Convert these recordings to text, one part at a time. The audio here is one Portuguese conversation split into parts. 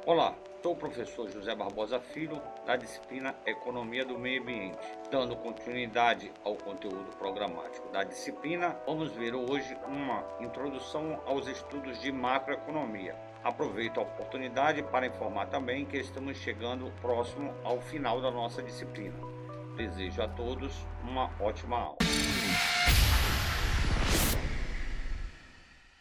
Olá, sou o professor José Barbosa Filho, da disciplina Economia do Meio Ambiente. Dando continuidade ao conteúdo programático da disciplina, vamos ver hoje uma introdução aos estudos de macroeconomia. Aproveito a oportunidade para informar também que estamos chegando próximo ao final da nossa disciplina. Desejo a todos uma ótima aula.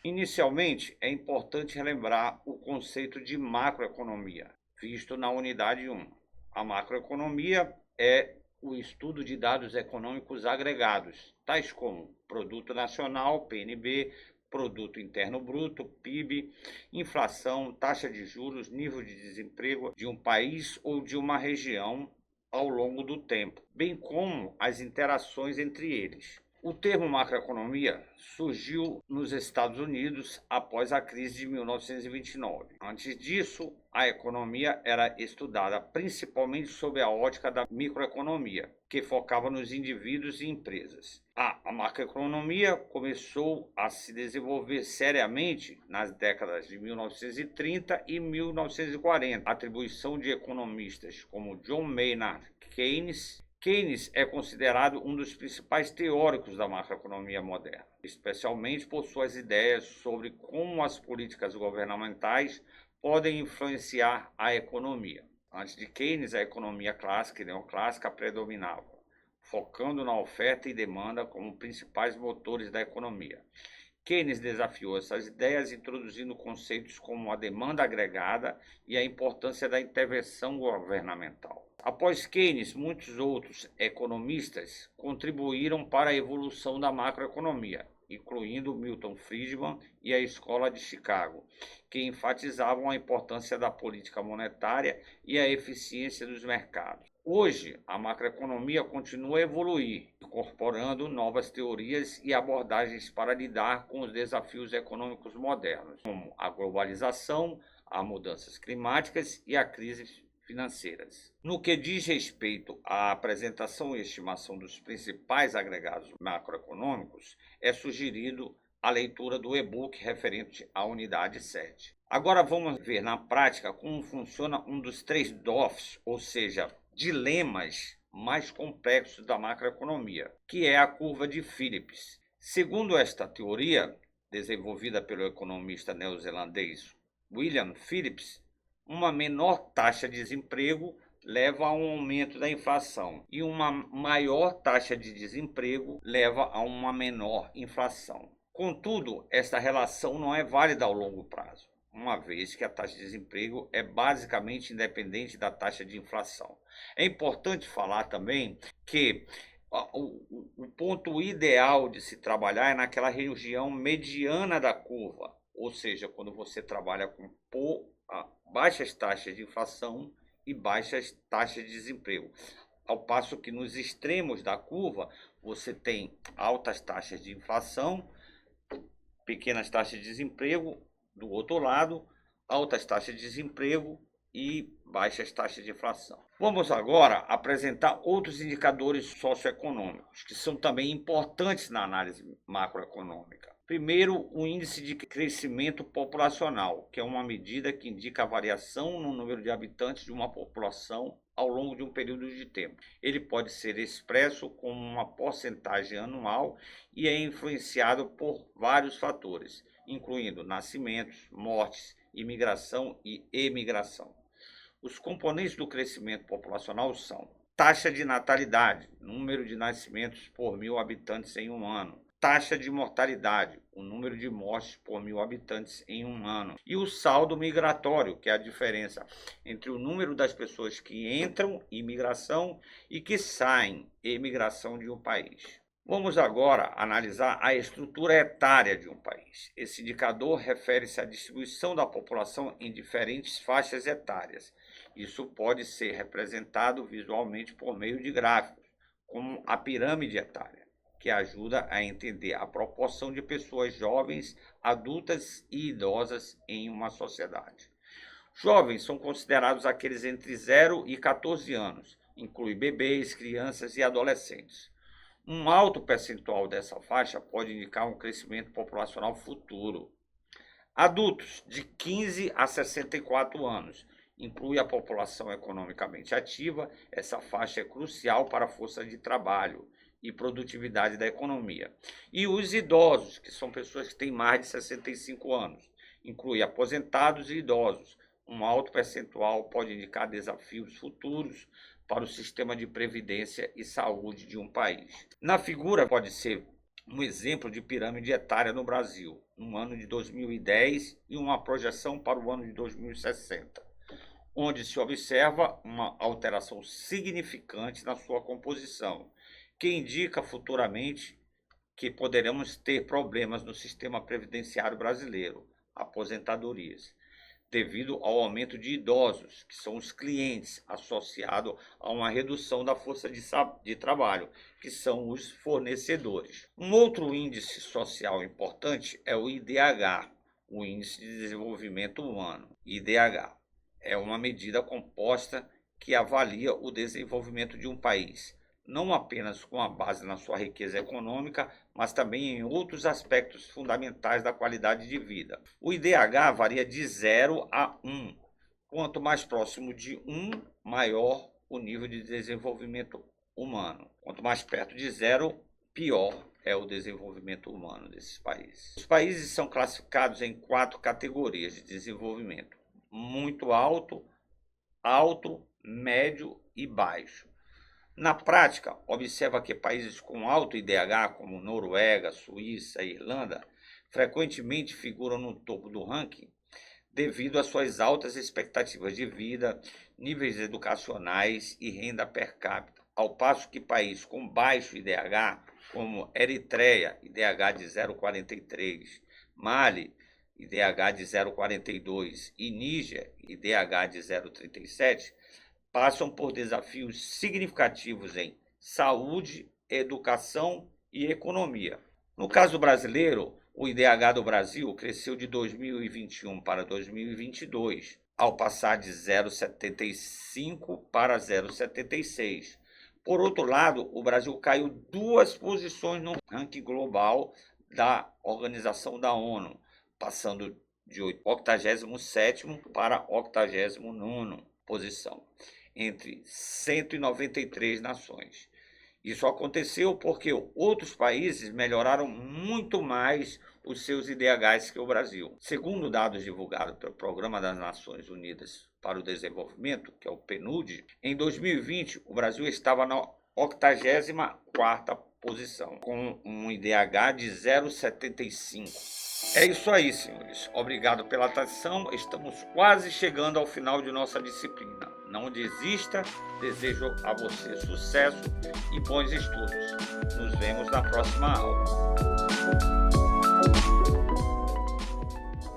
Inicialmente, é importante relembrar o conceito de macroeconomia, visto na unidade 1. A macroeconomia é o estudo de dados econômicos agregados, tais como Produto Nacional, PNB, Produto Interno Bruto, PIB, inflação, taxa de juros, nível de desemprego de um país ou de uma região ao longo do tempo, bem como as interações entre eles. O termo macroeconomia surgiu nos Estados Unidos após a crise de 1929. Antes disso, a economia era estudada principalmente sob a ótica da microeconomia, que focava nos indivíduos e empresas. A macroeconomia começou a se desenvolver seriamente nas décadas de 1930 e 1940. A atribuição de economistas como John Maynard Keynes. Keynes é considerado um dos principais teóricos da macroeconomia moderna, especialmente por suas ideias sobre como as políticas governamentais podem influenciar a economia. Antes de Keynes, a economia clássica e neoclássica predominava, focando na oferta e demanda como principais motores da economia. Keynes desafiou essas ideias, introduzindo conceitos como a demanda agregada e a importância da intervenção governamental. Após Keynes, muitos outros economistas contribuíram para a evolução da macroeconomia, incluindo Milton Friedman e a Escola de Chicago, que enfatizavam a importância da política monetária e a eficiência dos mercados. Hoje, a macroeconomia continua a evoluir, incorporando novas teorias e abordagens para lidar com os desafios econômicos modernos, como a globalização, as mudanças climáticas e a crise financeiras. No que diz respeito à apresentação e estimação dos principais agregados macroeconômicos, é sugerido a leitura do e-book referente à unidade 7. Agora vamos ver na prática como funciona um dos 3 DOFs, ou seja, dilemas mais complexos da macroeconomia, que é a curva de Phillips. Segundo esta teoria, desenvolvida pelo economista neozelandês William Phillips, uma menor taxa de desemprego leva a um aumento da inflação e uma maior taxa de desemprego leva a uma menor inflação. Contudo, esta relação não é válida ao longo prazo, uma vez que a taxa de desemprego é basicamente independente da taxa de inflação. É importante falar também que o ponto ideal de se trabalhar é naquela região mediana da curva, ou seja, quando você trabalha com baixas taxas de inflação e baixas taxas de desemprego. Ao passo que nos extremos da curva, você tem altas taxas de inflação, pequenas taxas de desemprego, do outro lado, altas taxas de desemprego e baixas taxas de inflação. Vamos agora apresentar outros indicadores socioeconômicos, que são também importantes na análise macroeconômica. Primeiro, o índice de crescimento populacional, que é uma medida que indica a variação no número de habitantes de uma população ao longo de um período de tempo. Ele pode ser expresso como uma porcentagem anual e é influenciado por vários fatores, incluindo nascimentos, mortes, imigração e emigração. Os componentes do crescimento populacional são taxa de natalidade, número de nascimentos por 1.000 habitantes em um ano, taxa de mortalidade, o número de mortes por 1.000 habitantes em um ano, e o saldo migratório, que é a diferença entre o número das pessoas que entram, imigração, e que saem, emigração de um país. Vamos agora analisar a estrutura etária de um país. Esse indicador refere-se à distribuição da população em diferentes faixas etárias. Isso pode ser representado visualmente por meio de gráficos, como a pirâmide etária, que ajuda a entender a proporção de pessoas jovens, adultas e idosas em uma sociedade. Jovens são considerados aqueles entre 0 e 14 anos, inclui bebês, crianças e adolescentes. Um alto percentual dessa faixa pode indicar um crescimento populacional futuro. Adultos de 15 a 64 anos, inclui a população economicamente ativa. Essa faixa é crucial para a força de trabalho e produtividade da economia. E os idosos, que são pessoas que têm mais de 65 anos, inclui aposentados e idosos. Um alto percentual pode indicar desafios futuros para o sistema de previdência e saúde de um país. Na figura pode ser um exemplo de pirâmide etária no Brasil, no ano de 2010 e uma projeção para o ano de 2060, onde se observa uma alteração significante na sua composição, que indica futuramente que poderemos ter problemas no sistema previdenciário brasileiro, aposentadorias, devido ao aumento de idosos, que são os clientes, associado a uma redução da força de trabalho, que são os fornecedores. Um outro índice social importante é o IDH, o Índice de Desenvolvimento Humano. IDH é uma medida composta que avalia o desenvolvimento de um país, não apenas com a base na sua riqueza econômica, mas também em outros aspectos fundamentais da qualidade de vida. O IDH varia de 0 a 1. Quanto mais próximo de 1, maior o nível de desenvolvimento humano. Quanto mais perto de 0, pior é o desenvolvimento humano desses países. Os países são classificados em 4 categorias de desenvolvimento: muito alto, alto, médio e baixo. Na prática, observa que países com alto IDH, como Noruega, Suíça e Irlanda, frequentemente figuram no topo do ranking devido às suas altas expectativas de vida, níveis educacionais e renda per capita, ao passo que países com baixo IDH, como Eritreia, IDH de 0,43, Mali, IDH de 0,42 e Níger, IDH de 0,37, passam por desafios significativos em saúde, educação e economia. No caso brasileiro, o IDH do Brasil cresceu de 2021 para 2022, ao passar de 0,75 para 0,76. Por outro lado, o Brasil caiu 2 posições no ranking global da Organização da ONU, passando de 87º para 89º posição, entre 193 nações. Isso aconteceu porque outros países melhoraram muito mais os seus IDHs que o Brasil. Segundo dados divulgados pelo Programa das Nações Unidas para o Desenvolvimento, que é o PNUD, em 2020 o Brasil estava na 84ª posição, com um IDH de 0,75. É isso aí, senhores. Obrigado pela atenção. Estamos quase chegando ao final de nossa disciplina. Não desista. Desejo a você sucesso e bons estudos. Nos vemos na próxima aula.